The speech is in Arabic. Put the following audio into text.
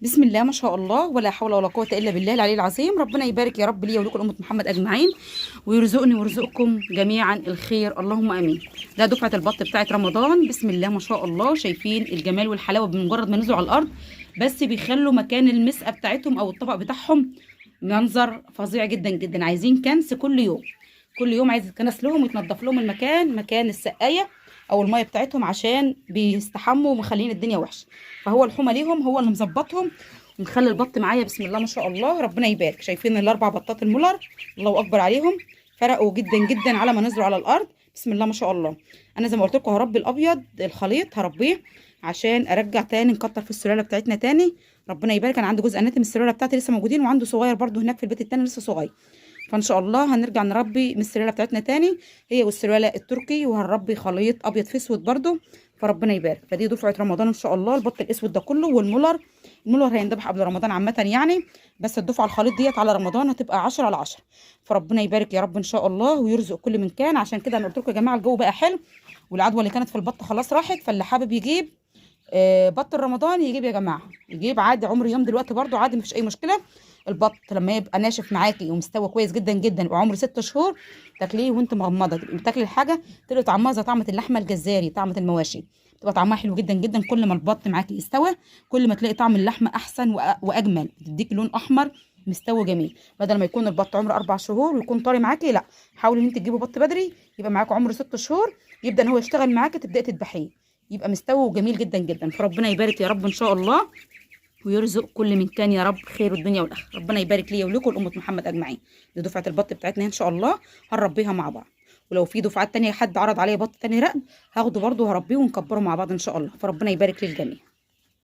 بسم الله ما شاء الله، ولا حول ولا قوة إلا بالله العلي العظيم. ربنا يبارك يا رب لي ولكم أمة محمد أجمعين، ويرزقني ويرزقكم جميعا الخير، اللهم آمين. ده دفعة البط بتاعت رمضان. بسم الله ما شاء الله، شايفين الجمال والحلاوة بمجرد ما نزلوا على الأرض، بس بيخلوا مكان المسقى بتاعتهم أو الطبق بتاعهم منظر فظيع جدا جدا. عايزين كنس كل يوم، كل يوم عايز يتكنس لهم ويتنضف لهم المكان، مكان السقاية او الميه بتاعتهم، عشان بيستحموا ومخلين الدنيا وحشه. فهو الحمى ليهم هو اللي مظبطهم ومخلي البط معايا. بسم الله ما شاء الله، ربنا يبارك. شايفين الاربع بطات المولر، الله اكبر عليهم، فرقوا جدا جدا على ما نزلوا على الارض. بسم الله ما شاء الله. انا زي ما قلت لكم هربي الابيض الخليط، هربيه عشان ارجع تاني نكتر في السلاله بتاعتنا تاني. ربنا يبارك. انا عندي جزء ناتي من السلاله بتاعتي لسه موجودين، وعنده صغير برده هناك في البيت التاني لسه صغير. فان شاء الله هنرجع نربي من السلاله بتاعتنا تاني، هي والسلاله التركي، وهنربي خليط ابيض في اسود برده. فربنا يبارك. فدي دفعه رمضان ان شاء الله، البط الاسود ده كله والمولر. المولر هيندبح قبل رمضان عامه يعني، بس الدفعه الخليط ديت على رمضان هتبقى 10 على 10. فربنا يبارك يا رب ان شاء الله، ويرزق كل من كان. عشان كده انا قلت لكم يا جماعه الجو بقى حلو، والعدوى اللي كانت في البط خلاص راحت. فاللي حابب يجيب بط رمضان يجيب يا جماعه، يجيب عادي. عمر يوم دلوقتي برضو عادي، مفيش اي مشكله. البط لما يبقى ناشف معاكي ومستوى كويس جدا جدا وعمره 6 شهور، تاكليه وانت مغمضه، تبقي بتاكلي الحاجه تبقى طعمها زي طعمه اللحمه الجزاري، طعمه المواشي، تبقى طعمها حلو جدا جدا. كل ما البط معاكي يستوى، كل ما تلاقي طعم اللحمه احسن واجمل، بتديكي لون احمر مستوي جميل. بدل ما يكون البط عمره 4 شهور ويكون طري معاكي، لا، حاولي ان انت تجيبي بط بدري يبقى معاكي عمره 6 شهور، يبدا ان هو يشتغل معاكي، تبداي تذبحيه يبقى مستوي وجميل جدا جدا. فربنا يبارك يا رب ان شاء الله، ويرزق كل من كان يا رب خير الدنيا والاخره. ربنا يبارك لي ولكم ولامه محمد اجمعين. دي دفعه البط بتاعتنا ان شاء الله، هنربيها مع بعض. ولو في دفعات تانية حد عرض عليا بط تاني رقد، هاخده برضه وهربيه ونكبره مع بعض ان شاء الله. فربنا يبارك للجميع.